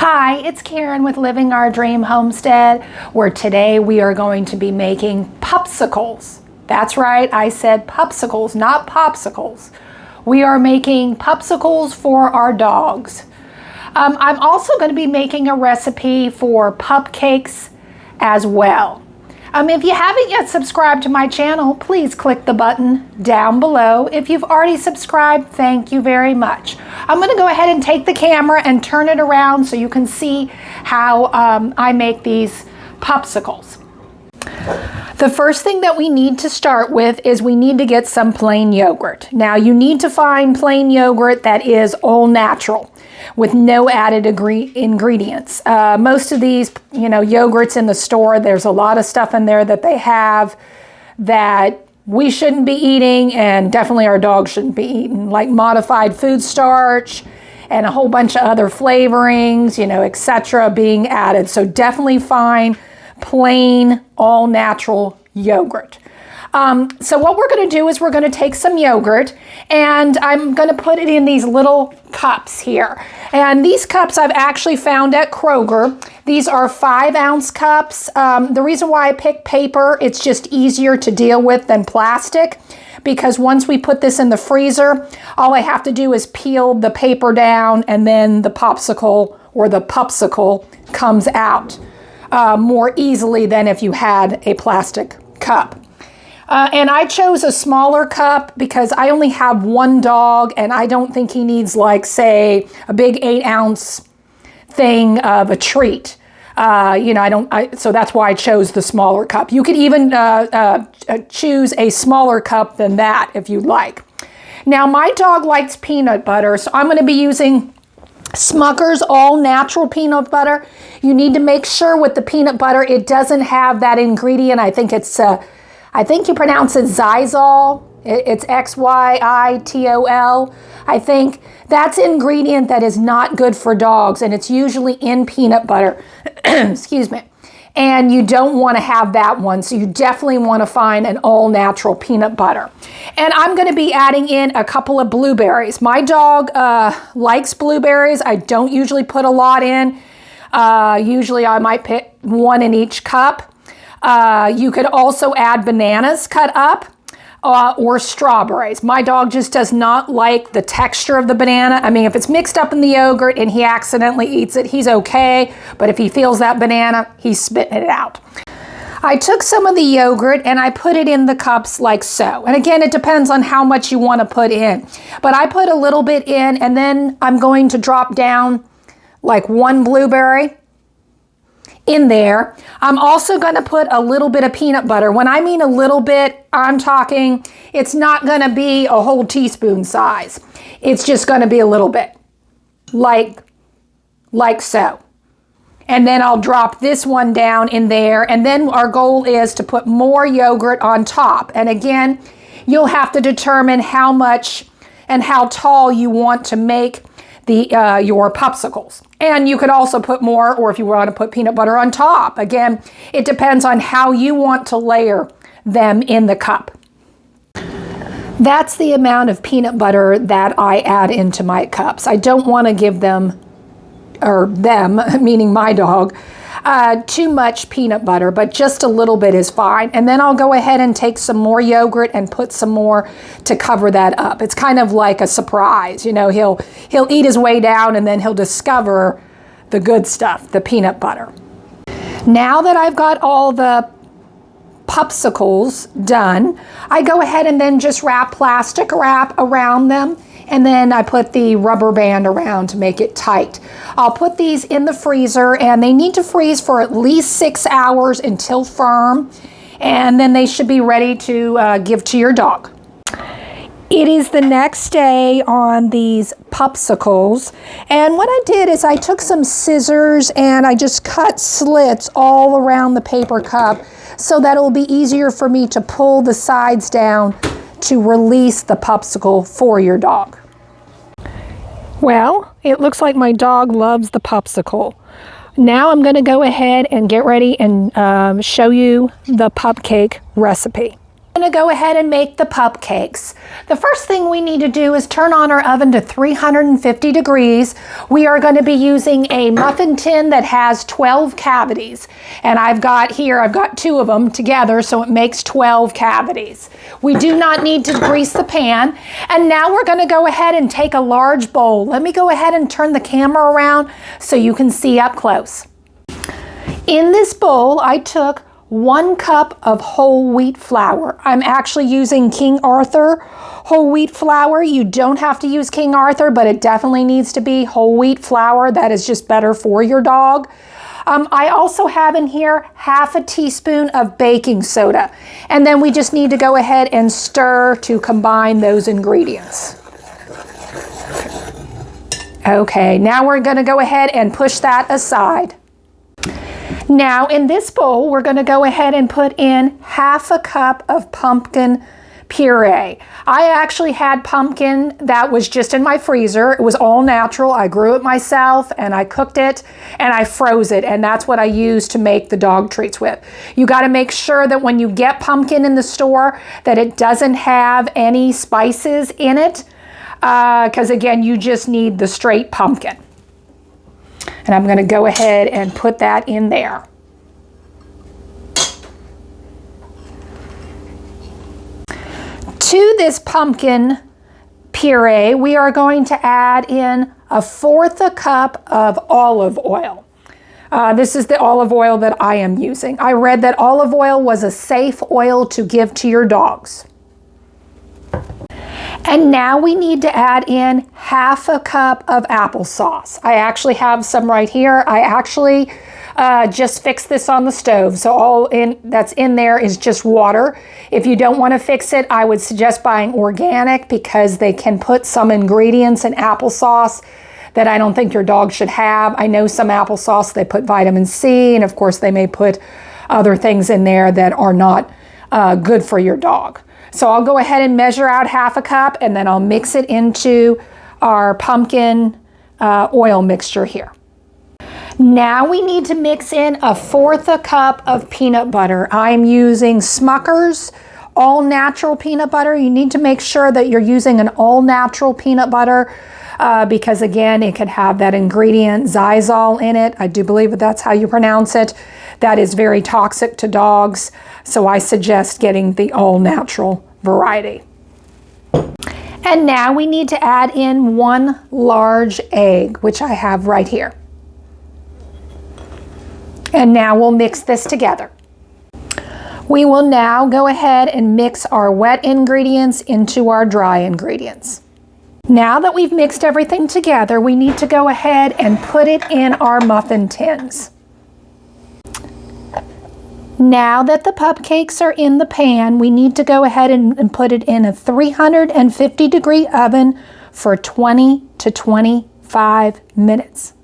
Hi, it's Karen with Living Our Dream Homestead, where today we are going to be making Pupsicles. That's right, I said Pupsicles, not popsicles. We are making Pupsicles for our dogs. I'm also going to be making a recipe for Pupcakes as well. If you haven't yet subscribed to my channel, please click the button down below. If you've already subscribed, thank you very much. I'm going to go ahead and take the camera and turn it around so you can see how I make these Pupsicles. The first thing that we need to start with is we need to get some plain yogurt. Now you need to find plain yogurt that is all natural with no added ingredients. Most of these, yogurts in the store, there's a lot of stuff in there that they have that we shouldn't be eating, and definitely our dogs shouldn't be eating, like modified food starch and a whole bunch of other flavorings, etc. being added. So definitely find plain, all natural yogurt. So what we're going to do is we're going to take some yogurt and I'm going to put it in these little cups here. And these cups I've actually found at Kroger. These are 5-ounce cups. The reason why I picked paper, it's just easier to deal with than plastic, because once we put this in the freezer, all I have to do is peel the paper down and then the popsicle or the Pupsicle comes out more easily than if you had a plastic cup. And I chose a smaller cup because I only have one dog and I don't think he needs, like, say, a big 8-ounce thing of a treat. So that's why I chose the smaller cup. You could even choose a smaller cup than that if you'd like. Now, my dog likes peanut butter, so I'm going to be using Smucker's all natural peanut butter. You need to make sure with the peanut butter it doesn't have that ingredient. I think you pronounce it xylitol. It's Xyitol. I think that's an ingredient that is not good for dogs, and it's usually in peanut butter. Excuse me. And you don't want to have that one, so you definitely want to find an all-natural peanut butter. And I'm going to be adding in a couple of blueberries. My dog likes blueberries. I don't usually put a lot in. Usually I might pick one in each cup. You could also add bananas cut up or strawberries. My dog just does not like the texture of the banana. I mean, if it's mixed up in the yogurt and he accidentally eats it, he's okay. But if he feels that banana, he's spitting it out. I took some of the yogurt and I put it in the cups like so. And again, it depends on how much you want to put in. But I put a little bit in, and then I'm going to drop down like one blueberry in there. I'm also going to put a little bit of peanut butter. When I mean a little bit, I'm talking, it's not going to be a whole teaspoon size. It's just going to be a little bit, like so. And then I'll drop this one down in there. And then our goal is to put more yogurt on top. And again, you'll have to determine how much and how tall you want to make your Pupsicles. And you could also put more, or if you want to put peanut butter on top. Again, it depends on how you want to layer them in the cup. That's the amount of peanut butter that I add into my cups. I don't want to give them, meaning my dog, too much peanut butter, but just a little bit is fine. And then I'll go ahead and take some more yogurt and put some more to cover that up. It's kind of like a surprise. He'll eat his way down and then he'll discover the good stuff, the peanut butter. Now that I've got all the Pupsicles done, I go ahead and then just wrap plastic wrap around them. And then I put the rubber band around to make it tight. I'll put these in the freezer, and they need to freeze for at least 6 hours until firm. And then they should be ready to give to your dog. It is the next day on these Pupsicles. And what I did is I took some scissors and I just cut slits all around the paper cup so that it will be easier for me to pull the sides down to release the Pupsicle for your dog. Well, it looks like my dog loves the Pupsicle. Now I'm going to go ahead and get ready and show you the Pupcake recipe. I'm going to go ahead and make the pupcakes. The first thing we need to do is turn on our oven to 350 degrees. We are going to be using a muffin tin that has 12 cavities. And I've got 2 of them together, so it makes 12 cavities. We do not need to grease the pan. And now we're going to go ahead and take a large bowl. Let me go ahead and turn the camera around so you can see up close. In this bowl, I took 1 cup of whole wheat flour. I'm actually using King Arthur whole wheat flour. You don't have to use King Arthur, but it definitely needs to be whole wheat flour. That is just better for your dog. I also have in here 1/2 teaspoon of baking soda. And then we just need to go ahead and stir to combine those ingredients. Okay, now we're going to go ahead and push that aside. Now in this bowl, we're going to go ahead and put in 1/2 cup of pumpkin puree. I actually had pumpkin that was just in my freezer. It was all natural. I grew it myself and I cooked it and I froze it, and that's what I used to make the dog treats with. You got to make sure that when you get pumpkin in the store that it doesn't have any spices in it, because again, you just need the straight pumpkin. And I'm going to go ahead and put that in there. To this pumpkin puree, we are going to add in 1/4 cup of olive oil. This is the olive oil that I am using. I read that olive oil was a safe oil to give to your dogs. And now we need to add in 1/2 cup of applesauce. I actually have some right here. I actually just fixed this on the stove. So all that's in there is just water. If you don't want to fix it, I would suggest buying organic because they can put some ingredients in applesauce that I don't think your dog should have. I know some applesauce, they put vitamin C, and of course they may put other things in there that are not good for your dog. So I'll go ahead and measure out 1/2 cup, and then I'll mix it into our pumpkin oil mixture here. Now we need to mix in 1/4 cup of peanut butter. I'm using Smucker's all natural peanut butter. You need to make sure that you're using an all natural peanut butter because again, it could have that ingredient xylitol in it. I do believe that that's how you pronounce it. That is very toxic to dogs. So I suggest getting the all natural variety. And now we need to add in 1 large egg, which I have right here. And now we'll mix this together. We will now go ahead and mix our wet ingredients into our dry ingredients. Now that we've mixed everything together, we need to go ahead and put it in our muffin tins. Now that the pupcakes are in the pan, we need to go ahead and put it in a 350 degree oven for 20 to 25 minutes.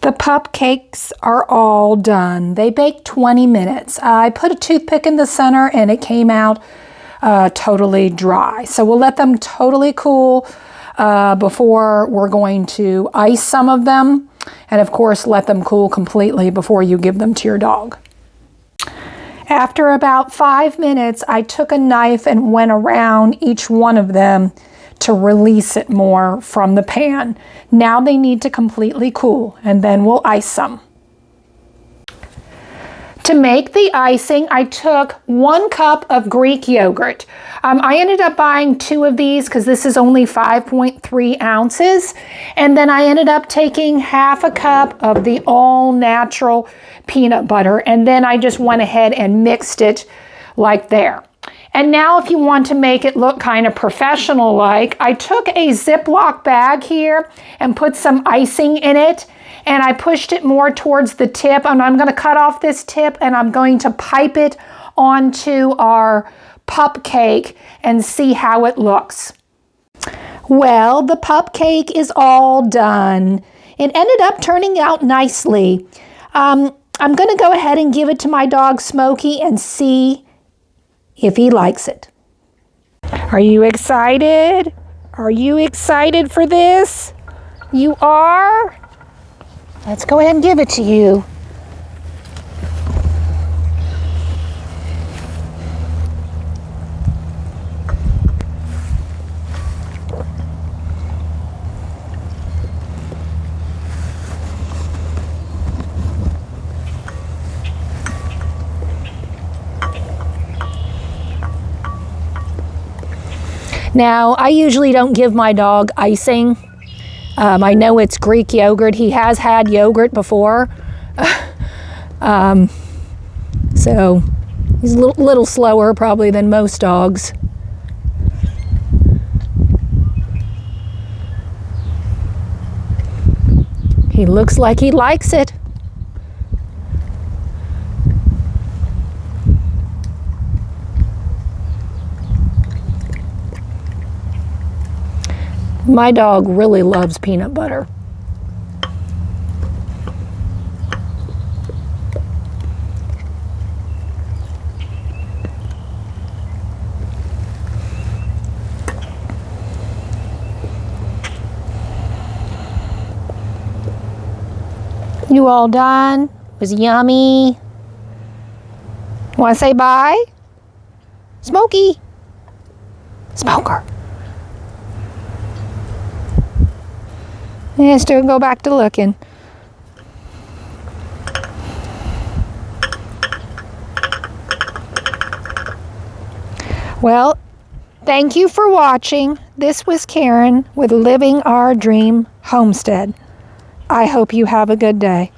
The pupcakes are all done. They bake 20 minutes. I put a toothpick in the center and it came out totally dry. So we'll let them totally cool before we're going to ice some of them. And of course, let them cool completely before you give them to your dog. After about 5 minutes, I took a knife and went around each one of them to release it more from the pan. Now they need to completely cool, and then we'll ice them. To make the icing, I took 1 cup of Greek yogurt. I ended up buying 2 of these because this is only 5.3 ounces. And then I ended up taking 1/2 cup of the all-natural peanut butter. And then I just went ahead and mixed it like there. And now if you want to make it look kind of professional-like, I took a Ziploc bag here and put some icing in it. And I pushed it more towards the tip, and I'm going to cut off this tip and I'm going to pipe it onto our pupcake and see how it looks. Well, the pupcake is all done. It ended up turning out nicely. I'm going to go ahead and give it to my dog Smokey and see if he likes it. Are you excited? Are you excited for this? You are? Let's go ahead and give it to you. Now, I usually don't give my dog icing. I know it's Greek yogurt. He has had yogurt before. So he's a little slower probably than most dogs. He looks like he likes it. My dog really loves peanut butter. You all done? It was yummy. Want to say bye? Smokey. Smoker. Yeah, still go back to looking. Well, thank you for watching. This was Karen with Living Our Dream Homestead. I hope you have a good day.